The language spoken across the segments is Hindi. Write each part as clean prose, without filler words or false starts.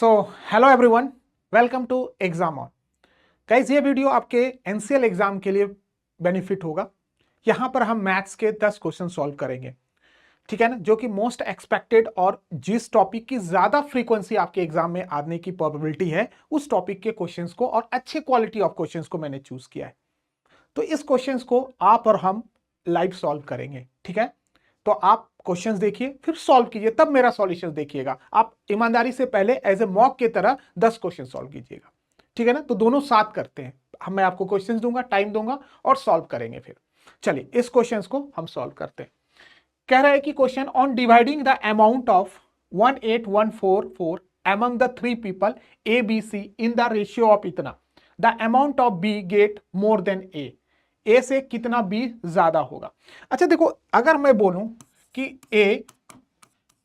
So hello everyone, welcome to exam on. Guys, ये वीडियो आपके एनसीएल एग्जाम के लिए बेनिफिट होगा। यहाँ पर हम मैथ्स के 10 क्वेश्चन सॉल्व करेंगे, ठीक है ना, जो कि मोस्ट एक्सपेक्टेड और जिस टॉपिक की ज्यादा फ्रीक्वेंसी आपके एग्जाम में आने की प्रोबेबिलिटी है उस टॉपिक के क्वेश्चंस को और अच्छे क्वालिटी ऑफ क्वेश्चंस को मैंने चूज किया है। तो इस क्वेश्चंस को आप और हम लाइव सॉल्व करेंगे, ठीक है। तो आप क्वेश्चंस देखिए, फिर सॉल्व कीजिए, तब मेरा सॉल्यूशन देखिएगा। आप ईमानदारी से पहले एज ए मॉक की तरह 10 क्वेश्चन सॉल्व कीजिएगा, ठीक है ना। तो दोनों साथ करते हैं, मैं आपको क्वेश्चंस दूंगा, टाइम दूंगा और सॉल्व करेंगे। फिर चलिए इस क्वेश्चंस को हम सॉल्व करते हैं। कह रहा है कि question on dividing the amount of 18144 among the 3 people A, B, C in the ratio of इतना, the amount of B get more than A से कितना B ज्यादा होगा। अच्छा देखो, अगर मैं बोलूं कि A,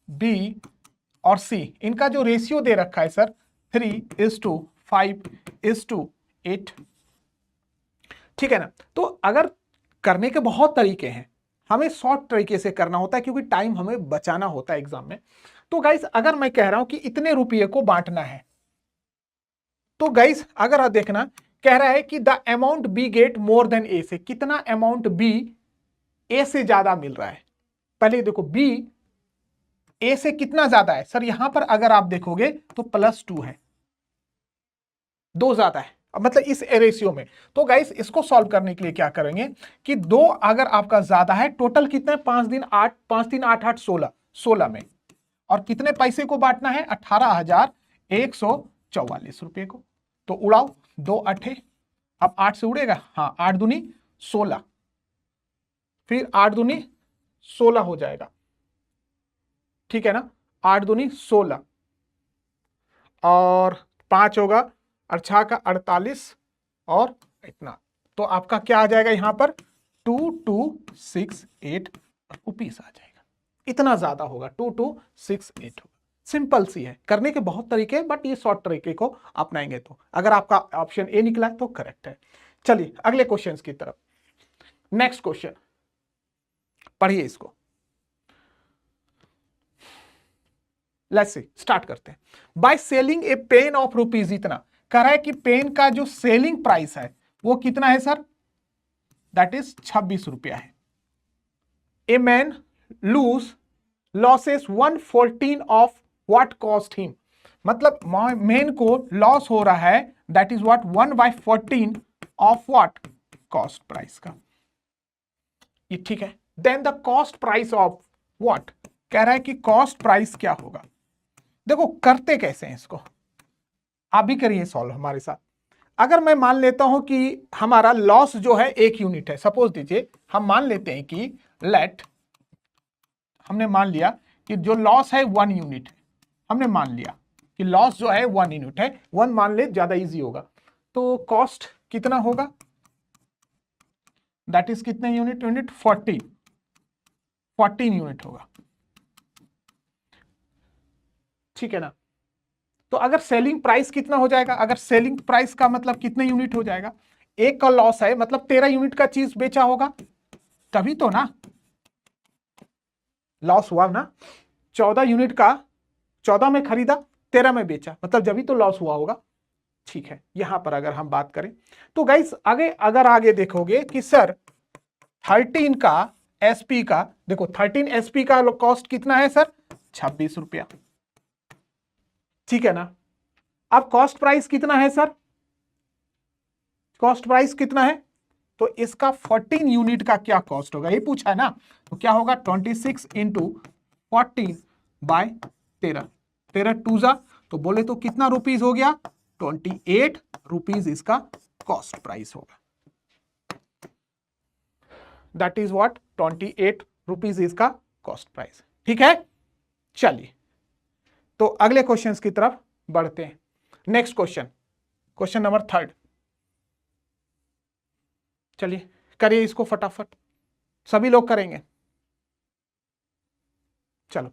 B और C इनका जो रेशियो दे रखा है सर 3:5:8, ठीक है ना। तो अगर करने के बहुत तरीके हैं, हमें शॉर्ट तरीके से करना होता है क्योंकि टाइम हमें बचाना होता है एग्जाम में। तो गाइस, अगर मैं कह रहा हूं कि इतने रुपये को बांटना है, तो गाइस अगर आप देखना, कह रहा है कि the amount B get more than A से कितना अमाउंट बी ए से ज्यादा मिल रहा है। पहले देखो बी ए से कितना ज्यादा है सर। यहां पर अगर आप देखोगे तो +2 है, 2 ज्यादा है, मतलब इस रेशियो में। तो गाइस इसको सॉल्व करने के लिए क्या करेंगे कि 2 अगर आपका ज्यादा है, टोटल कितना है 5 दिन 8, 5 3 8 8 16 में, और कितने पैसे को बांटना है 18,144 रुपए को। तो उड़ाओ 2 8, अब 8 से उड़ेगा, हाँ 8 दूनी 16, फिर 8 दूनी 16 हो जाएगा, ठीक है ना। 8 दूनी 16 और 5 होगा, और 6 का 48 और इतना। तो आपका क्या आ जाएगा यहां पर 2268 रुपीस आ जाएगा। इतना ज्यादा होगा, 2268 होगा। सिंपल सी है, करने के बहुत तरीके हैं, बट ये शॉर्ट तरीके को अपनाएंगे तो अगर आपका ऑप्शन ए निकला है तो करेक्ट है। चलिए अगले क्वेश्चन की तरफ। नेक्स्ट क्वेश्चन पढ़िए इसको। लेट्स सी, स्टार्ट करते हैं। By selling A pain of rupees इतना, कह रहा है कि पेन का जो सेलिंग प्राइस है वो कितना है सर, दैट इज 26 रुपया है। A man losses 114 of what cost him, मतलब मैन को लॉस हो रहा है, that is what 1/14 of what cost price का, ये ठीक है। Then the cost price of what, कह रहा है कि कॉस्ट प्राइस क्या होगा। देखो करते कैसे हैं इसको, आप भी करिए सॉल्व हमारे साथ। अगर मैं मान लेता हूं कि हमारा लॉस जो है 1 यूनिट है, सपोज दीजिए हम मान लेते हैं कि हमने मान लिया कि जो लॉस है 1 यूनिट है। हमने मान लिया कि लॉस जो है 1 यूनिट है, 1 मान ले ज्यादा इजी होगा। तो कॉस्ट कितना होगा, दैट इज कितने यूनिट 14 यूनिट होगा, ठीक है ना। तो अगर सेलिंग प्राइस कितना हो जाएगा, अगर सेलिंग प्राइस का मतलब कितने यूनिट हो जाएगा, एक का लॉस है मतलब 13 यूनिट का चीज बेचा होगा, तभी तो ना लॉस हुआ ना। 14 यूनिट का 14 में खरीदा, 13 में बेचा, मतलब जब भी तो लॉस हुआ होगा, ठीक है। यहां पर अगर हम बात करें तो गाइस अगर आगे देखोगे कि सर 13 का एसपी का, देखो 13 एसपी का कॉस्ट कितना है सर 26 रुपया, ठीक है ना। अब कॉस्ट प्राइस कितना है सर, कॉस्ट प्राइस कितना है, तो इसका 14 यूनिट का क्या कॉस्ट होगा, ये पूछा है ना। तो क्या होगा 26 इंटू 14/13, 13 टूजा, तो बोले तो कितना रुपीज हो गया 28 रुपीज इसका कॉस्ट प्राइस होगा, दैट इज व्हाट 28 रुपीज इसका कॉस्ट प्राइस, ठीक है। चलिए तो अगले क्वेश्चन की तरफ बढ़ते हैं। Next question number 3। चलिए करिए इसको फटाफट, सभी लोग करेंगे। चलो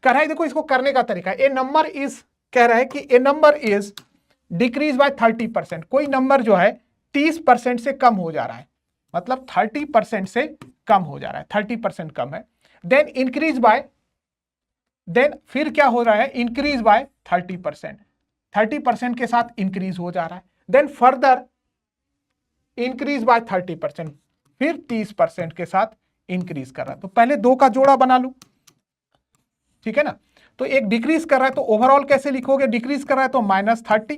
कह रहा है, देखो इसको करने का तरीका, ए नंबर इज, कह रहा है कि ए नंबर इज डिक्रीज बाय 30%, कोई नंबर जो है 30% से कम हो जा रहा है, मतलब 30% से कम हो जा रहा है, 30% कम है। देन इंक्रीज बाय, देन फिर क्या हो रहा है इंक्रीज बाय 30%, 30% के साथ इंक्रीज हो जा रहा है, देन फर्दर इंक्रीज बाय 30%, फिर 30% के साथ इंक्रीज कर रहा है। तो पहले दो का जोड़ा बना लू, ठीक है ना। तो एक डिक्रीज कर रहा है तो ओवरऑल कैसे लिखोगे, डिक्रीज कर रहा है तो -30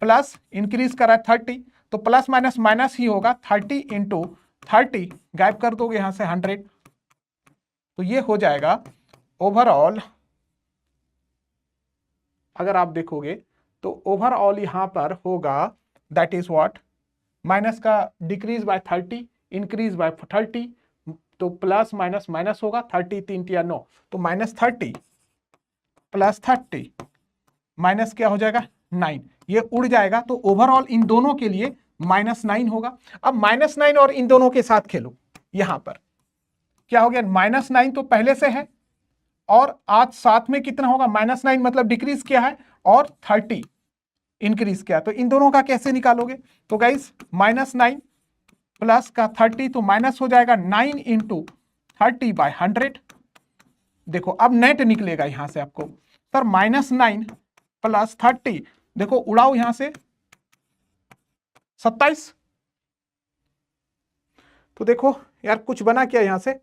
प्लस इंक्रीज कर रहा है 30, तो प्लस माइनस माइनस ही होगा, 30 इंटू 30 गायब कर दोगे यहां से 100, तो ये हो जाएगा ओवरऑल। अगर आप देखोगे तो ओवरऑल यहां पर होगा दैट इज व्हाट, माइनस का डिक्रीज बाय 30 इंक्रीज बाय 30, तो प्लस माइनस माइनस होगा, 30 3 या 9, तो -30 प्लस 30 माइनस क्या हो जाएगा 9, ये उड़ जाएगा। तो ओवरऑल इन दोनों के लिए -9 होगा। अब -9 और इन दोनों के साथ खेलो, यहां पर क्या हो गया, -9 तो पहले से है और आज साथ में कितना होगा, -9 मतलब डिक्रीज किया है और 30 इंक्रीज किया, तो इन दोनों का कैसे निकालोगे। तो गाइस -9 प्लस का 30 तो माइनस हो जाएगा 9 इंटू 30/100। देखो अब नेट निकलेगा यहां से आपको, सर -9 प्लस 30, देखो उड़ाओ यहां से 27। तो देखो यार कुछ बना क्या यहां से,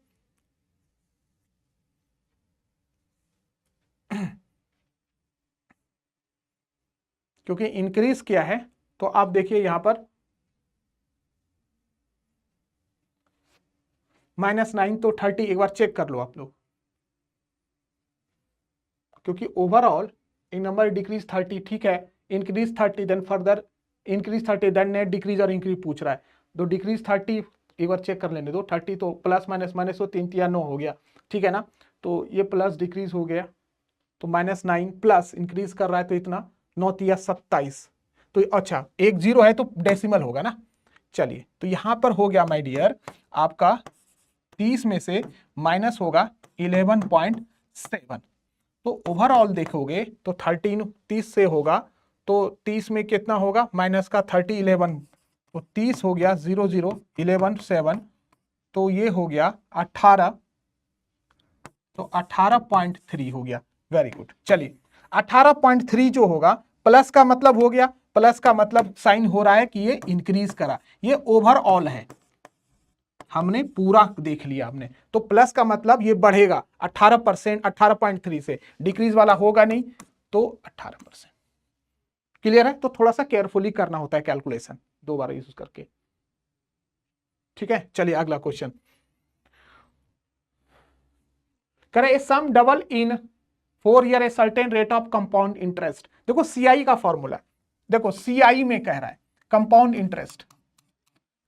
क्योंकि इंक्रीज किया है। तो आप देखिए यहां पर -9 तो 30, एक बार चेक कर लो आप लोग, क्योंकि ओवरऑल इन नंबर डिक्रीज 30, ठीक है, increase 30 then further increase 30 then net decrease और इंक्रीज पूछ रहा है, तो डिक्रीज 30 एक बार चेक कर लेने दो, 30 तो प्लस माइनस माइनस तो 3 या 9 हो गया, ठीक है ना। तो ये प्लस डिक्रीज हो गया, तो -9 प्लस इंक्रीज कर रहा है तो इतना 9 या 27, तो अच्छा एक जीरो है तो डेसिमल होगा ना। चलिए तो यहां पर हो गया माय डियर आपका 30 में से माइनस होगा 11.7, तो ओवरऑल देखोगे तो 13 30 से होगा, तो 30 में कितना होगा माइनस का 30 11, तो 30 हो गया 0 0 11 7, तो ये हो गया 18, तो 18.3 हो गया। वेरी गुड, चलिए 18.3 जो होगा, प्लस का मतलब हो गया, प्लस का मतलब साइन हो रहा है कि ये इंक्रीज करा, ये ओवरऑल है, हमने पूरा देख लिया हमने, तो प्लस का मतलब ये बढ़ेगा 18%, 18.3 से डिक्रीज वाला होगा नहीं, तो 18%। क्लियर है, तो थोड़ा सा केयरफुली करना होता है कैलकुलेशन दो बार यूज करके, ठीक है। चलिए अगला क्वेश्चन करें, sum double in 4 year a certain rate of compound interest. देखो सीआई का फॉर्मूला, देखो सीआई में कह रहा है कंपाउंड इंटरेस्ट,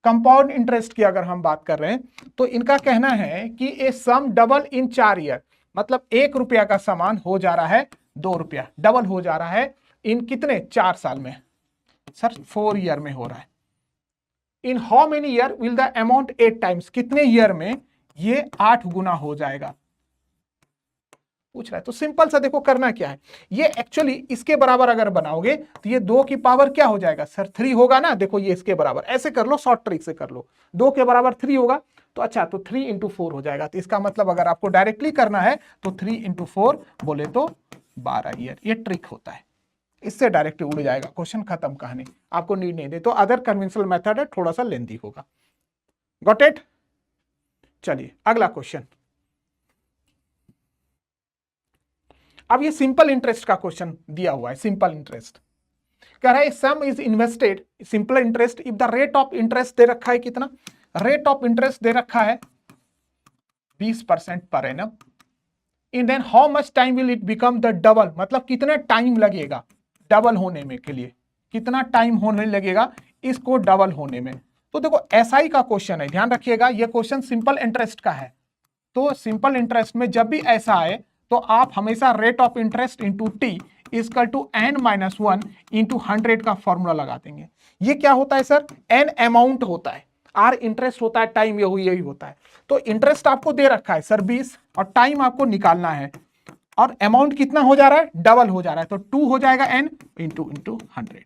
कंपाउंड इंटरेस्ट की अगर हम बात कर रहे हैं तो इनका कहना है कि ए सम डबल इन 4 ईयर, मतलब 1 रुपया का सामान हो जा रहा है 2 रुपया, डबल हो जा रहा है इन कितने 4 साल में, सर 4 ईयर में हो रहा है। In how many year will the amount 8 times, कितने ईयर में ये 8 गुना हो जाएगा पूछ रहा है। तो सिंपल सा देखो करना क्या है, ये एक्चुअली इसके बराबर अगर बनाओगे तो ये 2 की पावर क्या हो जाएगा सर 3 होगा ना, देखो ये इसके बराबर, ऐसे कर लो शॉर्ट ट्रिक से कर लो, 2 के बराबर 3 होगा, तो अच्छा तो 3 इंटू 4 हो जाएगा, तो इसका मतलब अगर आपको डायरेक्टली करना है तो 3 इंटू 4 बोले तो 12 ईयर, ये ट्रिक होता है, इससे डायरेक्टली उड़ जाएगा क्वेश्चन, खत्म कहानी, आपको नीड नहीं दे। तो अदर कन्वेंशनल मेथड है, थोड़ा सा लेंथी होगा, गॉट इट। चलिए अगला क्वेश्चन, अब ये सिंपल इंटरेस्ट का क्वेश्चन दिया हुआ है, सिंपल इंटरेस्ट कह रहा है sum is invested, simple interest if the rate of interest दे रखा है कितना, रेट ऑफ इंटरेस्ट दे रखा है 20% per annum, in then how much time will it become the double, मतलब कितना टाइम लगेगा डबल होने में के लिए, कितना टाइम होने लगेगा इसको डबल होने में। तो देखो एसआई का क्वेश्चन है, ध्यान रखिएगा ये क्वेश्चन सिंपल इंटरेस्ट का है, तो सिंपल इंटरेस्ट में जब भी ऐसा आए तो आप हमेशा rate of interest into T is equal to n-1 into 100 का फॉर्मूला लगा देंगे। ये क्या होता है सर, n अमाउंट होता है, r इंटरेस्ट होता है, टाइम यही होता है। तो इंटरेस्ट आपको दे रखा है सर 20 और टाइम आपको निकालना है, और अमाउंट कितना हो जा रहा है, डबल हो जा रहा है, तो 2 हो जाएगा n इंटू 100।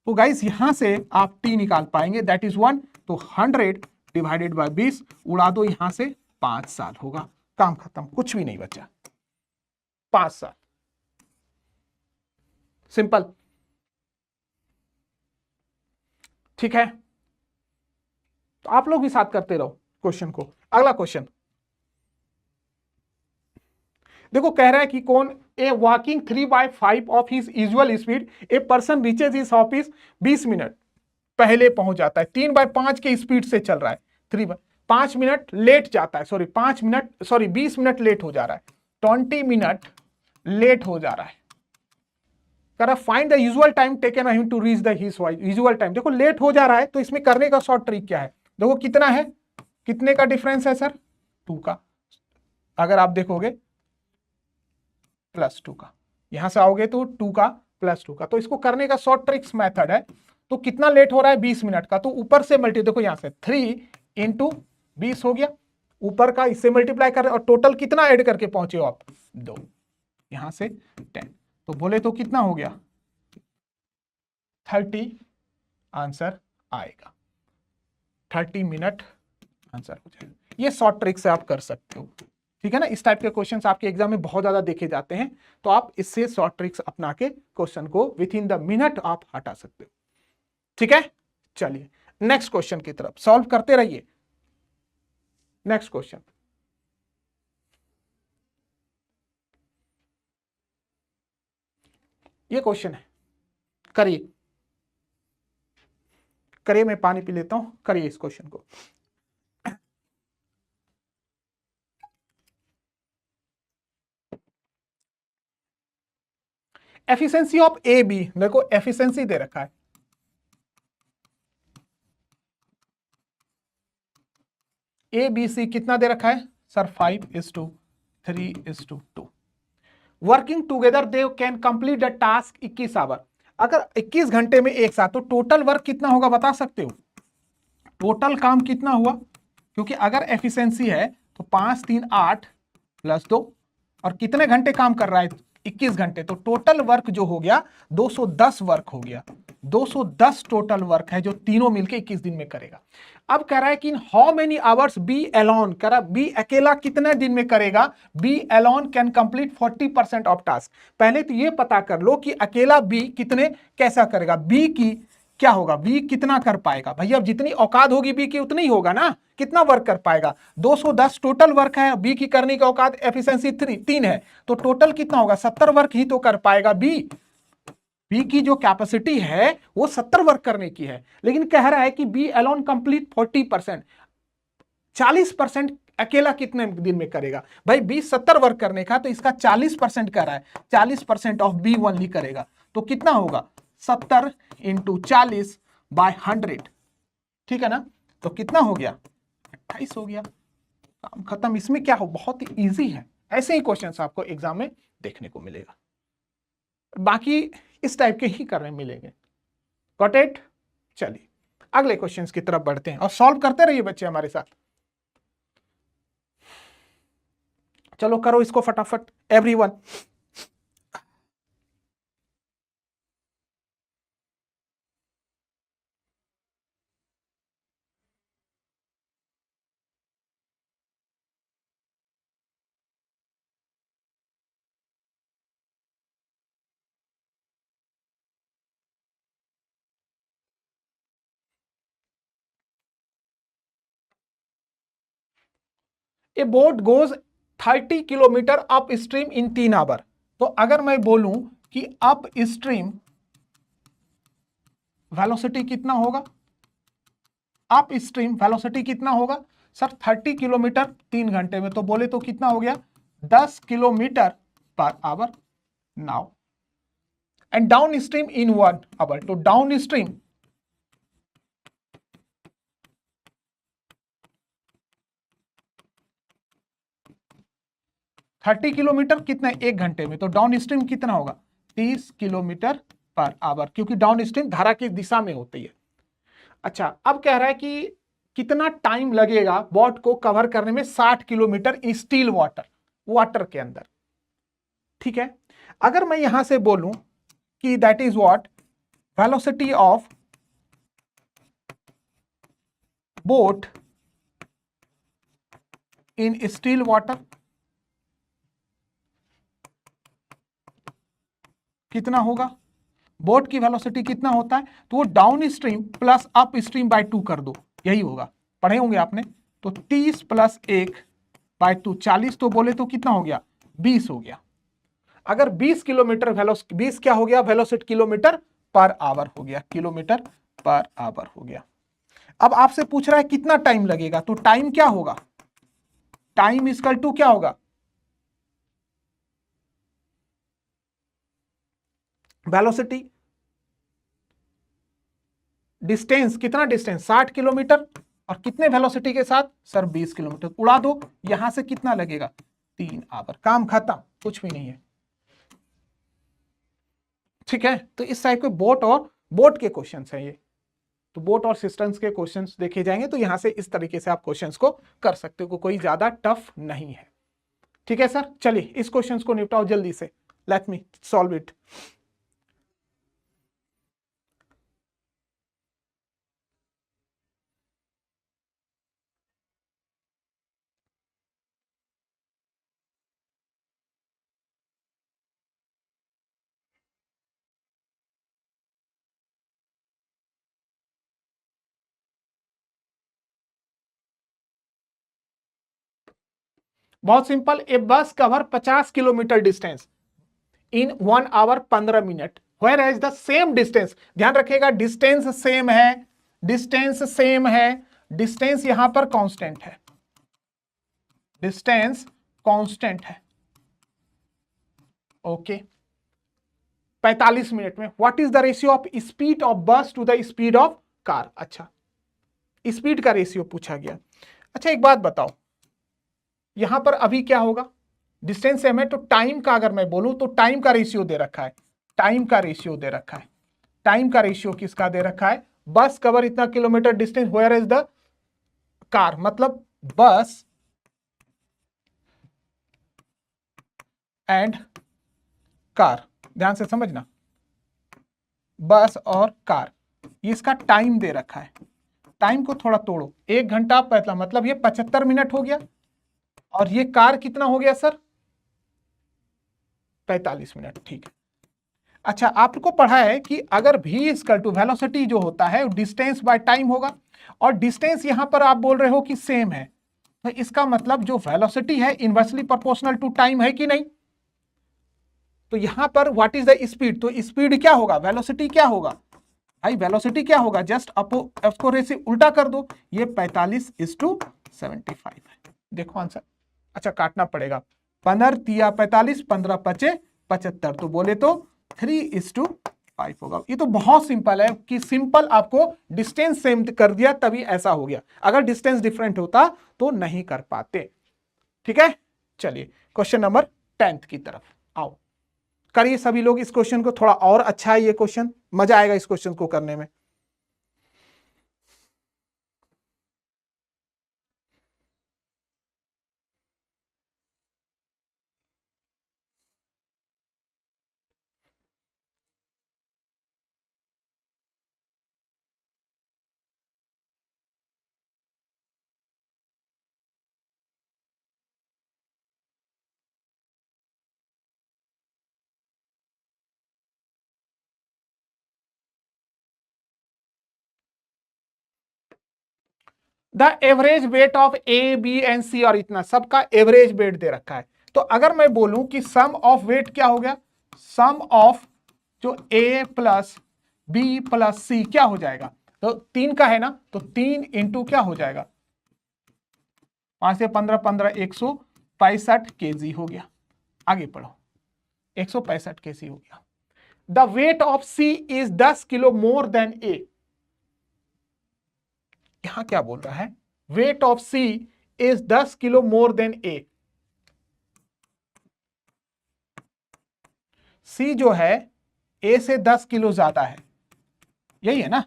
तो गाइस यहां से आप t निकाल पाएंगे, दैट इज 1, तो 100 डिवाइडेड बाय 20 उड़ा दो यहां से, 5 साल होगा, काम खत्म, कुछ भी नहीं बचा, 5 साल, सिंपल। ठीक है, तो आप लोग भी साथ करते रहो क्वेश्चन को। अगला क्वेश्चन देखो, कह रहा है कि कौन a walking 3/5 of his usual speed a person reaches his office 20 minute पहले पहुंच जाता है, 3/5 के स्पीड से चल रहा है, 5 मिनट लेट जाता है, सॉरी 20 मिनट लेट हो जा रहा है, 20 मिनट लेट हो जा रहा है। Find the usual time taken him to reach the his usual time. देखो लेट हो जा रहा है तो इसमें करने का शॉर्ट ट्रिक क्या है, देखो कितना है, कितने का डिफरेंस है सर, 2 का। अगर आप देखोगे +2 का, यहां से आओगे तो 2 का +2 का, तो इसको करने का शॉर्ट ट्रिक्स मेथड है। तो कितना लेट हो रहा है, 20 मिनट का, तो ऊपर से देखो यहां से 3 × 20 हो गया, ऊपर का इससे मल्टीप्लाई कर रहे और टोटल कितना ऐड करके पहुंचे हो आप, 2, यहां से 10, तो बोले तो कितना हो गया 30 आंसर आएगा, 30 मिनट आंसर हो जाएगा। ये शॉर्ट ट्रिक से आप कर सकते हो, ठीक है ना। इस टाइप के क्वेश्चंस आपके एग्जाम में बहुत ज्यादा देखे जाते हैं, तो आप इससे शॉर्ट ट्रिक्स अपना के क्वेश्चन को विद इन द मिनट आप हटा सकते हो, ठीक है। चलिए नेक्स्ट क्वेश्चन की तरफ सॉल्व करते रहिए। नेक्स्ट क्वेश्चन, ये क्वेश्चन है, करिए करिए, मैं पानी पी लेता हूं, करिए इस क्वेश्चन को। एफिशिएंसी ऑफ ए बी, देखो एफिशिएंसी दे रखा है, ए बी सी कितना दे रखा है sir, 5:3:2। Working together they can complete the task 21 hour. अगर 21 घंटे में एक साथ, तो टोटल वर्क कितना होगा बता सकते हो, टोटल काम कितना हुआ, क्योंकि अगर एफिशिएंसी है तो 5 3 8 +2, और कितने घंटे काम कर रहा है 21 घंटे, तो टोटल वर्क जो हो गया 210 वर्क हो गया, 210 टोटल वर्क है जो तीनों मिलके 21 दिन में करेगा। अब कह रहा है कि how many hours B alone, कह रहा बी अकेला कितने दिन में करेगा, B alone can complete 40% of task. पहले तो ये पता कर लो कि अकेला बी कितने कैसा करेगा, बी की क्या होगा, बी कितना कर पाएगा, भैया जितनी औकात होगी बी की उतनी ही होगा ना, कितना वर्क कर पाएगा, 210 टोटल वर्क है, बी की करने की औकात एफिशिएंसी 3 है, तो टोटल कितना होगा 70 वर्क ही तो कर पाएगा बी। बी की जो कैपेसिटी है वो 70 वर्क करने की है, लेकिन कह रहा है कि बी अलोन कंप्लीट 40%, 40% अकेला कितने दिन में करेगा, भाई बी 70 वर्क करने का, तो इसका 40% कर रहा है, 40% ऑफ बी ओनली करेगा, तो कितना होगा 70 × 40/100, ठीक है ना, तो कितना हो गया 28 हो गया, काम खत्म। इसमें क्या हो, बहुत ही इजी है, ऐसे ही क्वेश्चंस आपको एग्जाम में देखने को मिलेगा, बाकी इस टाइप के ही करने मिलेंगे, गॉट इट। चलिए अगले क्वेश्चंस की तरफ बढ़ते हैं और सॉल्व करते रहिए बच्चे हमारे साथ। चलो करो इसको फटाफट everyone. A boat goes 30 kilometre upstream in 3 hour. तो अगर मैं बोलूं कि अप स्ट्रीम वेलोसिटी कितना होगा, अप स्ट्रीम वेलोसिटी कितना होगा सर 30 किलोमीटर 3 घंटे में, तो बोले तो कितना हो गया 10 किलोमीटर पर hour now, and downstream in 1 hour, तो डाउन स्ट्रीम 30 किलोमीटर कितना 1 घंटे में, तो डाउन स्ट्रीम कितना होगा 30 किलोमीटर पर आवर, क्योंकि डाउन स्ट्रीम धारा की दिशा में होती है। अच्छा अब कह रहा है कि कितना टाइम लगेगा बोट को कवर करने में 60 किलोमीटर स्टील वाटर के अंदर, ठीक है। अगर मैं यहां से बोलूं कि that is what velocity of boat in still water कितना होगा, बोट की वेलोसिटी कितना होता है, तो वो downstream plus upstream by 2 कर दो, यही होगा, पढ़े होंगे आपने। तो 30 प्लस 1 बाय 2 40, तो बोले तो कितना हो गया, 20 हो गया। अगर 20 किलोमीटर 20 क्या हो गया, वेलोसिटी किलोमीटर पर आवर हो गया, किलोमीटर पर आवर हो गया। अब आपसे पूछ रहा है कितना टाइम लगेगा, तो टाइम क्या होगा, टाइम इक्वल टू क्या होगा, वेलोसिटी, डिस्टेंस, कितना डिस्टेंस 60 किलोमीटर, और कितने वेलोसिटी के साथ सर 20 किलोमीटर, उड़ा दो, यहां से कितना लगेगा 3 आवर, काम खत्म, कुछ भी नहीं है। ठीक है, तो इस टाइप के बोट के क्वेश्चंस हैं ये, तो बोट और सिस्टम्स के क्वेश्चंस देखे जाएंगे, तो यहां से इस तरीके से आप क्वेश्चंस को कर सकते हो, कोई ज्यादा टफ नहीं है। ठीक है सर, चलिए इस क्वेश्चंस को निपटाओ जल्दी से, लेट मी सॉल्व इट। बहुत simple, a bus cover 50 kilometre distance in 1 hour 15 minute, whereas the same distance, ध्यान रखिएगा डिस्टेंस सेम है, डिस्टेंस सेम है, डिस्टेंस यहां पर कांस्टेंट है, डिस्टेंस कांस्टेंट है, ओके। 45 मिनट में what is the ratio of speed of bus to the speed of car, अच्छा स्पीड का रेशियो पूछा गया। अच्छा एक बात बताओ, यहां पर अभी क्या होगा, डिस्टेंस सेम है, तो टाइम का अगर मैं बोलूं तो टाइम का रेशियो दे रखा है, टाइम का रेशियो दे रखा है, टाइम का रेशियो किसका दे रखा है, बस कवर इतना kilometre distance, where is the car, मतलब बस एंड कार, ध्यान से समझना, बस और कार, इसका टाइम दे रखा है, टाइम को थोड़ा तोड़ो, 1 घंटा पहला, मतलब ये 75 मिनट हो गया, और ये कार कितना हो गया सर 45 मिनट, ठीक है। अच्छा आपको पढ़ा है कि अगर v इक्वल टू वेलोसिटी जो होता है डिस्टेंस बाय टाइम होगा, और डिस्टेंस यहां पर आप बोल रहे हो कि सेम है, तो इसका मतलब जो वेलोसिटी है इनवर्सली प्रोपोर्शनल टू टाइम है कि नहीं, तो यहां पर व्हाट इज द स्पीड, तो स्पीड क्या होगा, वेलोसिटी क्या होगा भाई, वेलोसिटी क्या होगा, जस्ट उसको रेसे उल्टा कर दो, ये 45:75 है, देखो आंसर। अच्छा काटना पड़ेगा, 15 तिया 45, 15 पचे 75, तो बोले तो 3:5 होगा। ये तो बहुत सिंपल है कि सिंपल आपको डिस्टेंस सेम कर दिया तभी ऐसा हो गया, अगर डिस्टेंस डिफरेंट होता तो नहीं कर पाते। ठीक है, चलिए क्वेश्चन नंबर 10 की तरफ आओ, करिए सभी लोग इस क्वेश्चन को, थोड़ा और अच्छा है ये क्वेश्चन, मजा आएगा इस क्वेश्चन को करने में। The average weight of A B and C, और इतना सबका एवरेज वेट दे रखा है, तो अगर मैं बोलूं कि सम ऑफ वेट क्या हो गया, सम ऑफ जो ए प्लस बी प्लस सी क्या हो जाएगा, तो 3 का है ना, तो 3 इंटू क्या हो जाएगा 5 से 15, 15 165 केजी हो गया, आगे पढ़ो 165 केजी हो गया। The weight of C is 10 kilo more than A, यहां क्या बोल रहा है, weight of C is 10 kilo more than A, C जो है ए से 10 किलो ज्यादा है, यही है ना।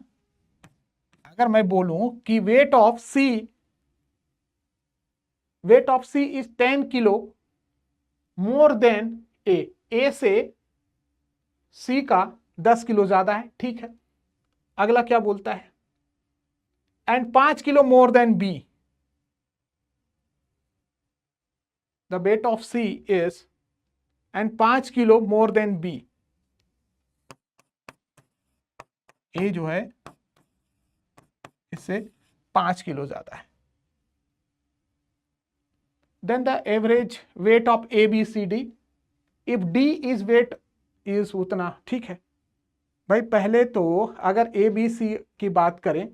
अगर मैं बोलूं कि weight of C is 10 kilo more than A से सी का 10 किलो ज्यादा है, ठीक है। अगला क्या बोलता है, and 5 kilo more than B, the weight of C is and 5 kilo more than B, A जो है इससे 5 किलो ज्यादा है। Then the average weight of A B C D, if D is weight is उतना, ठीक है भाई। पहले तो अगर ए बी सी की बात करें,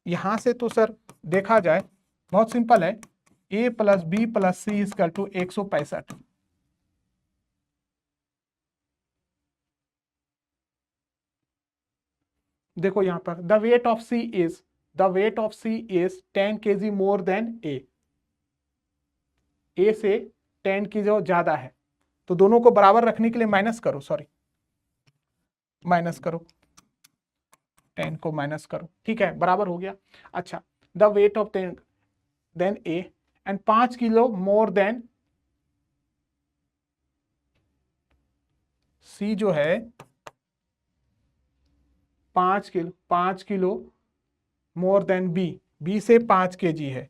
यहां से तो सर देखा जाए बहुत सिंपल है, A plus B plus C is equal to 165। देखो यहां पर the weight of C is 10 kg more than A से 10 kg ज्यादा है, तो दोनों को बराबर रखने के लिए माइनस करो, माइनस करो, 10 को माइनस करो, ठीक है बराबर हो गया। अच्छा, the weight of 10 then A and 5 kilo more than C जो है 5 किलो मोर देन बी से 5 kg है।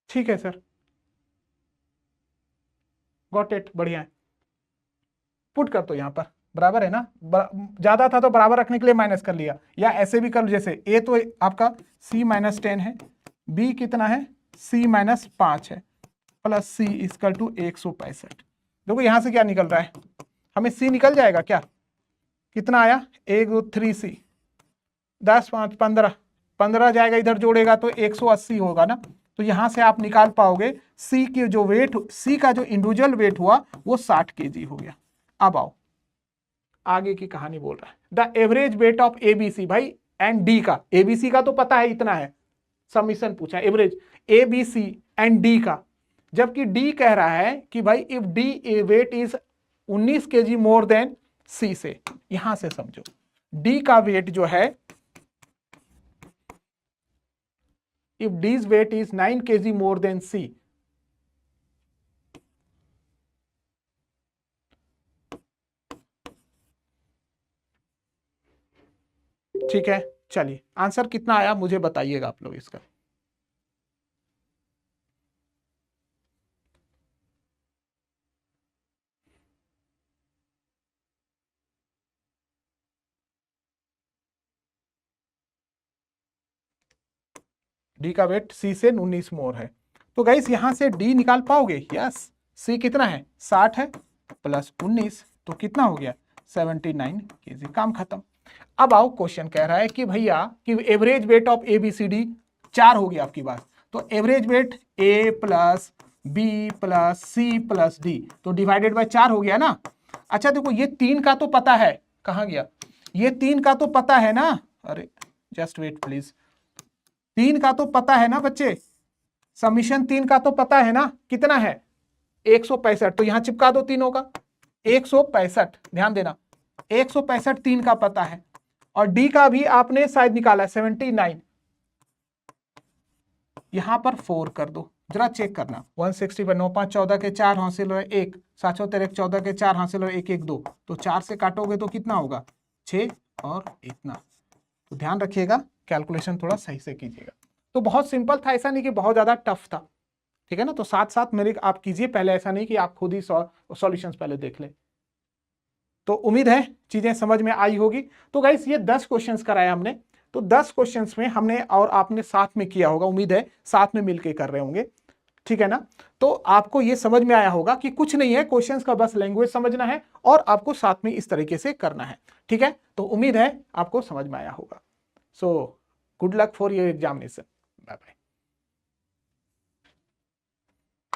ठीक है सर, गॉट इट, बढ़िया है। पुट कर दो यहां पर, बराबर है ना, ज्यादा था तो बराबर रखने के लिए माइनस कर लिया, या ऐसे भी कर लो, जैसे ए तो आपका c माइनस 10 है, बी कितना है c माइनस 5 है, प्लस सी इजकल टू 165। देखो यहां से क्या निकल रहा है, हमें c निकल जाएगा क्या, कितना आया 1 2 3 सी, 10 5 15 जाएगा, इधर जोड़ेगा तो 180 होगा ना। तो यहां से आप निकाल पाओगे सी की जो वेट, सी का जो इंडिविजुअल वेट हुआ वो 60 kg हो गया। अब आओ आगे की कहानी बोल रहा है, the average weight of ABC, भाई एंड डी का, एबीसी का तो पता है इतना है, सबमिशन पूछा एवरेज एबीसी एंड डी का, जबकि डी कह रहा है कि भाई if D weight is 19 kg more than C से, यहां से समझो डी का वेट जो है, if D's weight is 9 kg more than C, ठीक है। चलिए आंसर कितना आया मुझे बताइएगा आप लोग इसका। डी का वेट सी से 19 मोर है, तो गाइस यहां से डी निकाल पाओगे, यस। सी कितना है 60 है प्लस 19 तो कितना हो गया 79 kg, काम खत्म। अब आओ क्वेश्चन कह रहा है कि भैया कि average weight of A B C D 4 हो गया आपकी बात, तो average weight A plus B plus C plus D, तो डिवाइडेड बाय 4 हो गया ना। अच्छा देखो ये 3 का तो पता है, कहां गया, ये 3 का तो पता है ना, अरे जस्ट वेट प्लीज, 3 का तो पता है ना बच्चे, समीशन 3 का तो पता है ना, कितना है 165, तो यहां चिपका दो तीनों का 165, ध्यान देना 165 3 का पता है, और डी का भी आपने शायद निकाला 79, यहां पर 4 कर दो, जरा चेक करना 160 पर 9 5 14 के 4 हासिल हो 1, 7 13 14 के 4 हासिल हो 1 1 2, तो 4 से काटोगे तो कितना होगा 6 और इतना, तो ध्यान रखिएगा कैलकुलेशन थोड़ा सही से कीजिएगा। तो बहुत सिंपल था, ऐसा नहीं कि बहुत ज्यादा टफ था, ठीक है ना। तो साथ साथ मेरे आप कीजिए पहले, ऐसा नहीं कि आप खुद ही सॉल्यूशंस पहले देख लें। तो उम्मीद है चीजें समझ में आई होगी। तो गाइस ये 10 क्वेश्चंस कराया हमने, तो 10 क्वेश्चंस में हमने और आपने साथ में किया होगा, उम्मीद है साथ में मिलकर कर रहे होंगे, ठीक है ना। तो आपको ये समझ में आया होगा कि कुछ नहीं है, क्वेश्चंस का बस लैंग्वेज समझना है और आपको साथ में इस तरीके से करना है, ठीक है। तो उम्मीद है आपको समझ में आया होगा। So good luck for your examination, bye bye.